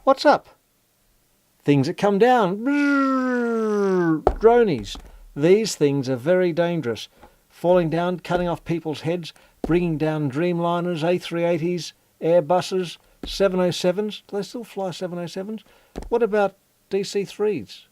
What's up? Things that come down. Dronies. These things are very dangerous. Falling down, cutting off people's heads, bringing down Dreamliners, A380s, Airbuses, 707s. Do they still fly 707s? What about DC-3s?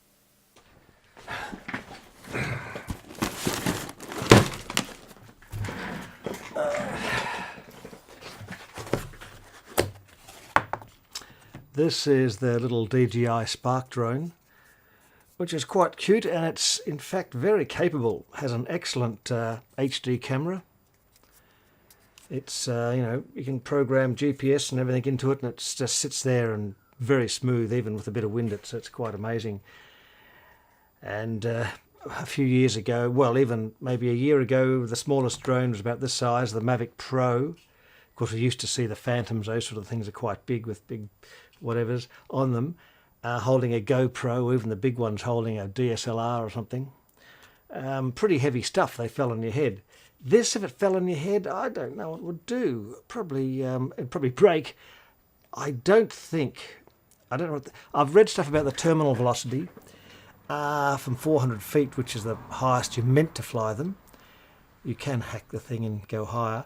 This is the little DJI Spark drone, which is quite cute, and it's in fact very capable. Has an excellent HD camera. It's you can program GPS and everything into it, and it just sits there and very smooth, even with a bit of wind. It's quite amazing. And a few years ago, well, even maybe a year ago, the smallest drone was about this size, the Mavic Pro. Of course, we used to see the Phantoms; those sort of things are quite big, with big whatevers on them, holding a GoPro, even the big ones holding a DSLR or something. Pretty heavy stuff. They fell on your head. This, if it fell on your head, I don't know what it would do. Probably, it'd probably break. I don't know. I've read stuff about the terminal velocity from 400 feet, which is the highest you're meant to fly them. You can hack the thing and go higher.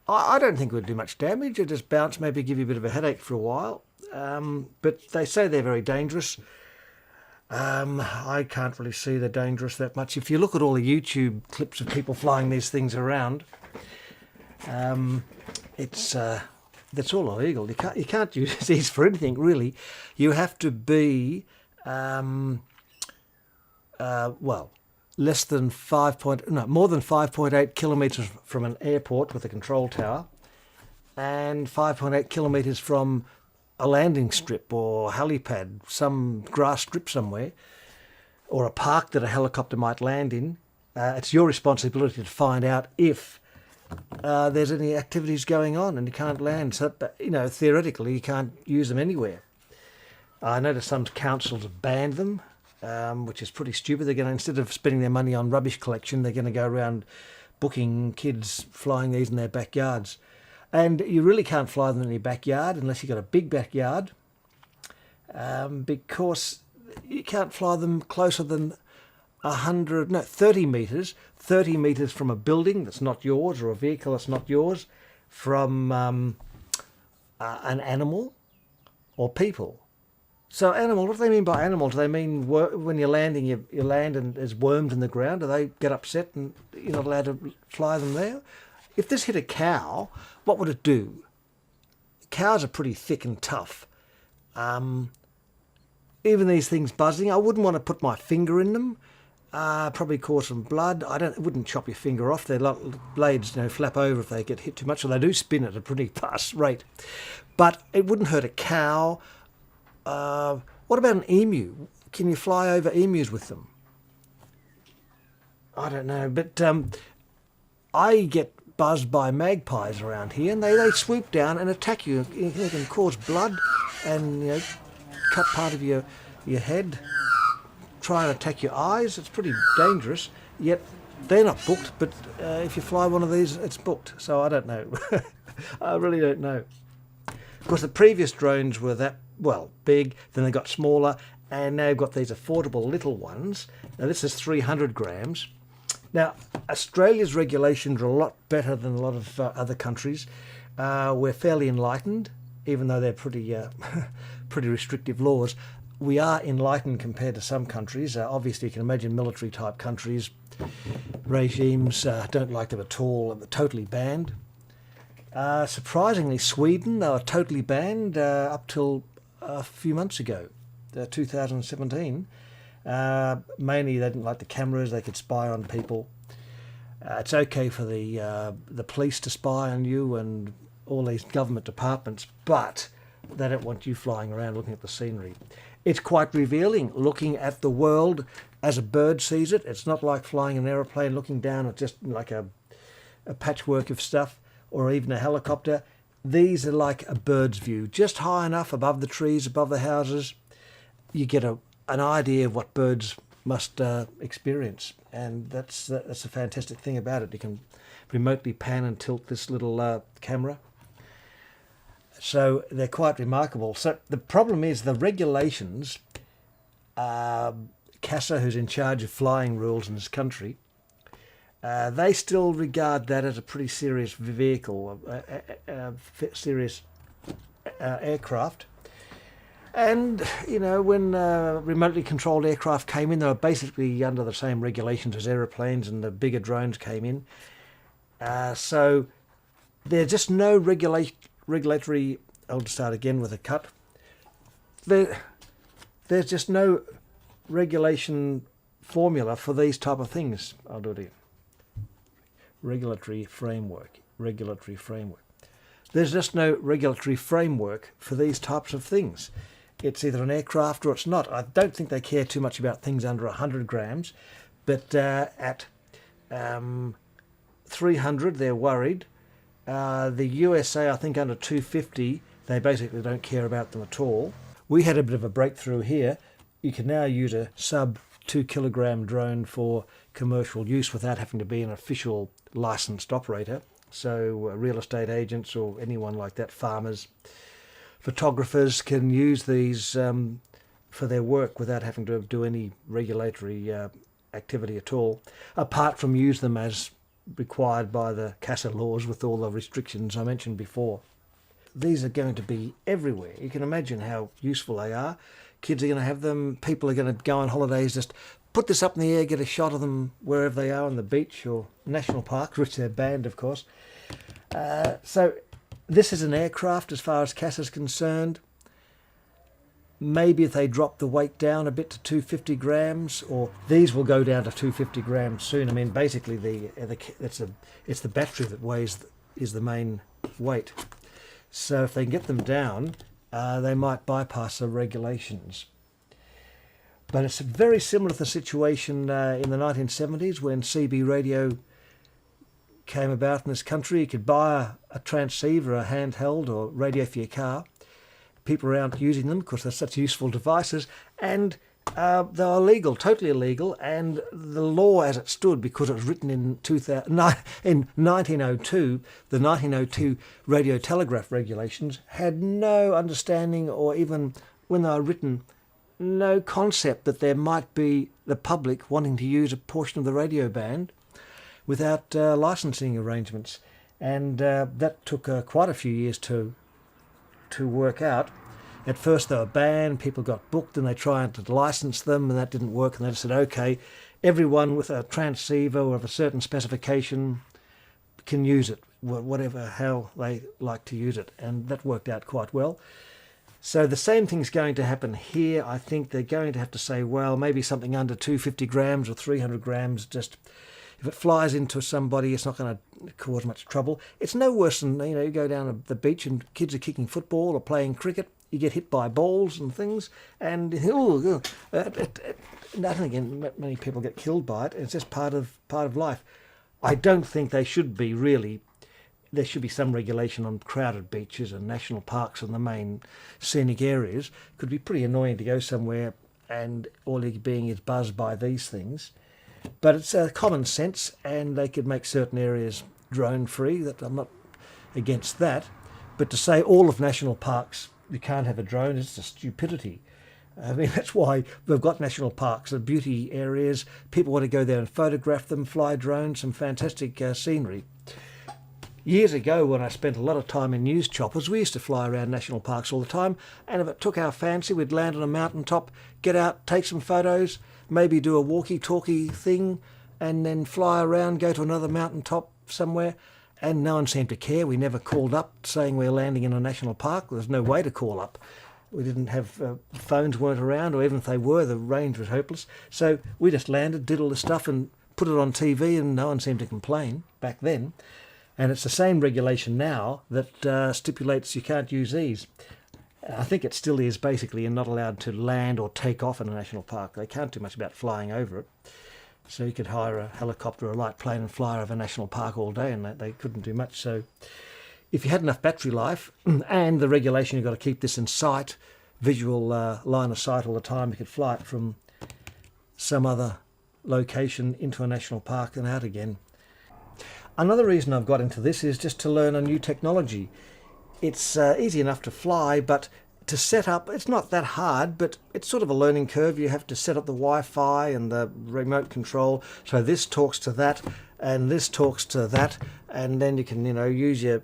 I don't think it would do much damage. It just bounce, maybe give you a bit of a headache for a while. But they say they're very dangerous. I can't really see they're dangerous that much. If you look at all the YouTube clips of people flying these things around, that's all illegal. You can't use these for anything really. You have to be more than 5.8 kilometres from an airport with a control tower, and 5.8 kilometres from a landing strip or helipad, some grass strip somewhere, or a park that a helicopter might land in. It's your responsibility to find out if there's any activities going on, and you can't land. So, theoretically, you can't use them anywhere. I noticed some councils have banned them, which is pretty stupid. They're going to, instead of spending their money on rubbish collection, they're going to go around booking kids flying these in their backyards. And you really can't fly them in your backyard unless you've got a big backyard, because you can't fly them closer than 30 metres. 30 metres from a building that's not yours, or a vehicle that's not yours, from an animal or people. So animal, what do they mean by animal? Do they mean when you're landing, you land and there's worms in the ground? Do they get upset and you're not allowed to fly them there? If this hit a cow, what would it do? Cows are pretty thick and tough. Even these things buzzing, I wouldn't want to put my finger in them. Probably cause some blood. It wouldn't chop your finger off. Their blades, flap over if they get hit too much. So they do spin at a pretty fast rate. But it wouldn't hurt a cow. What about an emu? Can you fly over emus with them? I don't know, but I get buzzed by magpies around here, and they swoop down and attack you. They can cause blood and cut part of your head, try and attack your eyes. It's pretty dangerous, yet they're not booked, but if you fly one of these, it's booked. So I don't know. I really don't know. Of course, the previous drones were big, then they got smaller, and now you've got these affordable little ones. Now this is 300 grams. Now, Australia's regulations are a lot better than a lot of other countries. We're fairly enlightened, even though they're pretty restrictive laws. We are enlightened compared to some countries. Obviously, you can imagine military-type countries, regimes don't like them at all, totally banned. Surprisingly, Sweden, they were totally banned up till a few months ago, 2017. Mainly they didn't like the cameras, they could spy on people. It's okay for the police to spy on you and all these government departments, but they don't want you flying around looking at the scenery. It's quite revealing, looking at the world as a bird sees it. It's not like flying an aeroplane looking down at just like a patchwork of stuff, or even a helicopter. These are like a bird's view, just high enough above the trees, above the houses. You get an idea of what birds must experience, and that's a fantastic thing about it. You can remotely pan and tilt this little camera. So they're quite remarkable. So the problem is the regulations, CASA, who's in charge of flying rules in this country, they still regard that as a pretty serious vehicle, serious aircraft. And, you know, when remotely controlled aircraft came in, they were basically under the same regulations as aeroplanes, and the bigger drones came in. So there's just no regulatory, I'll start again with a cut. There's just no regulation formula for these type of things. I'll do it again. Regulatory framework. There's just no regulatory framework for these types of things. It's either an aircraft or it's not. I don't think they care too much about things under 100 grams, but at 300 they're worried. The USA, I think under 250, they basically don't care about them at all. We had a bit of a breakthrough here. You can now use a sub 2 kilogram drone for commercial use without having to be an official licensed operator. So real estate agents or anyone like that, farmers, photographers can use these for their work without having to do any regulatory activity at all, apart from use them as required by the CASA laws with all the restrictions I mentioned before. These are going to be everywhere. You can imagine how useful they are. Kids are going to have them. People are going to go on holidays, just put this up in the air, get a shot of them wherever they are on the beach or national parks, which they're banned, of course. So this is an aircraft as far as CASA is concerned. Maybe if they drop the weight down a bit to 250 grams, or these will go down to 250 grams soon. I mean, basically it's the battery that is the main weight. So if they can get them down, they might bypass the regulations. But it's very similar to the situation in the 1970s when CB radio came about in this country. You could buy a transceiver, a handheld or radio for your car. People around using them because they're such useful devices, and they were illegal, totally illegal. And the law as it stood, because it was written in 1902, the 1902 radio telegraph regulations had no understanding, or even when they were written, no concept that there might be the public wanting to use a portion of the radio band without licensing arrangements. And that took quite a few years to work out. At first they were banned, people got booked and they tried to license them, and that didn't work, and they just said, okay, everyone with a transceiver or of a certain specification can use it, whatever, how they like to use it, and that worked out quite well. So the same thing's going to happen here. I think they're going to have to say, well, maybe something under 250 grams or 300 grams, just if it flies into somebody, it's not going to cause much trouble. It's no worse than, you go down to the beach and kids are kicking football or playing cricket. You get hit by balls and things, and I don't think many people get killed by it. It's just part of life. I don't think they should be really. There should be some regulation on crowded beaches and national parks and the main scenic areas. It could be pretty annoying to go somewhere and all you're being is buzzed by these things. But it's common sense, and they could make certain areas drone free. That I'm not against that. But to say all of national parks you can't have a drone is just stupidity. I mean, that's why we've got national parks, the beauty areas. People want to go there and photograph them, fly drones, some fantastic scenery. Years ago, when I spent a lot of time in news choppers, we used to fly around national parks all the time, and if it took our fancy, we'd land on a mountaintop, get out, take some photos, maybe do a walkie-talkie thing, and then fly around, go to another mountaintop somewhere, and no one seemed to care. We never called up saying we're landing in a national park. There's no way to call up. We didn't have phones weren't around, or even if they were, the range was hopeless. So we just landed, did all the stuff, and put it on TV, and no one seemed to complain back then. And it's the same regulation now that stipulates you can't use these. I think it still is basically you're not allowed to land or take off in a national park. They can't do much about flying over it. So you could hire a helicopter or a light plane and fly over a national park all day, and they couldn't do much. So if you had enough battery life and the regulation, you've got to keep this in sight, visual line of sight all the time, you could fly it from some other location into a national park and out again. Another reason I've got into this is just to learn a new technology. It's easy enough to fly, but to set up, it's not that hard, but it's sort of a learning curve. You have to set up the Wi-Fi and the remote control. So this talks to that, and this talks to that, and then you can, use your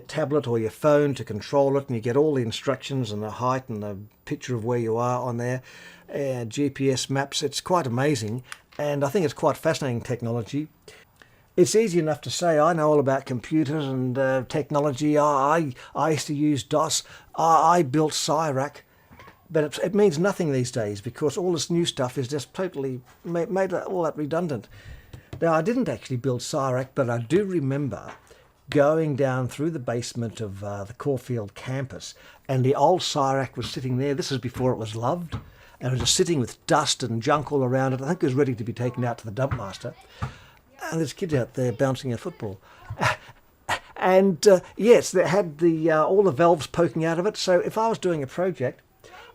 tablet or your phone to control it, and you get all the instructions and the height and the picture of where you are on there. GPS maps, it's quite amazing, and I think it's quite fascinating technology. It's easy enough to say I know all about computers and technology. I used to use DOS. I built CIRAC, but it means nothing these days because all this new stuff is just totally made all that redundant. Now, I didn't actually build CIRAC, but I do remember going down through the basement of the Caulfield campus, and the old CIRAC was sitting there. This was before it was loved, and it was just sitting with dust and junk all around it. I think it was ready to be taken out to the dump master. And there's kids out there bouncing a football. And yes, they had all the valves poking out of it. So if I was doing a project,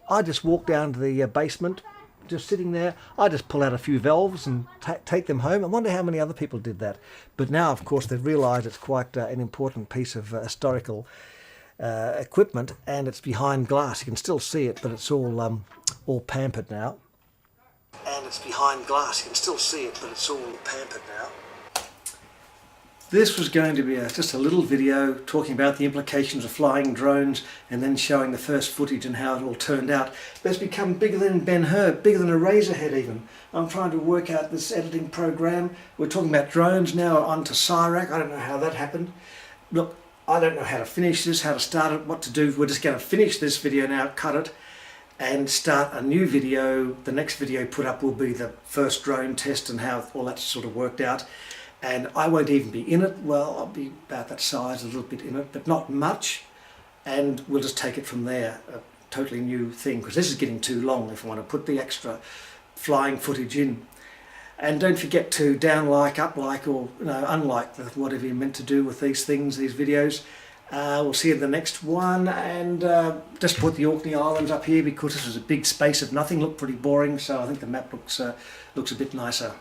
I just walk down to the basement, just sitting there. I just pull out a few valves and take them home. I wonder how many other people did that. But now, of course, they've realised it's quite an important piece of historical equipment, and it's behind glass. You can still see it, but it's all pampered now. And it's behind glass. You can still see it, but it's all pampered now. This was going to be just a little video talking about the implications of flying drones and then showing the first footage and how it all turned out. But it's become bigger than Ben-Hur, bigger than a Razorhead even. I'm trying to work out this editing program. We're talking about drones now, onto CIRAC. I don't know how that happened. Look, I don't know how to finish this, how to start it, what to do. We're just going to finish this video now, cut it, and start a new video. The next video put up will be the first drone test and how all that sort of worked out. And I won't even be in it. Well, I'll be about that size, a little bit in it, but not much. And we'll just take it from there, a totally new thing, because this is getting too long if I want to put the extra flying footage in. And don't forget to down like, up like, or unlike whatever you're meant to do with these things, these videos. We'll see you in the next one, and just put the Orkney Islands up here because this is a big space of nothing. Looked pretty boring, so I think the map looks a bit nicer.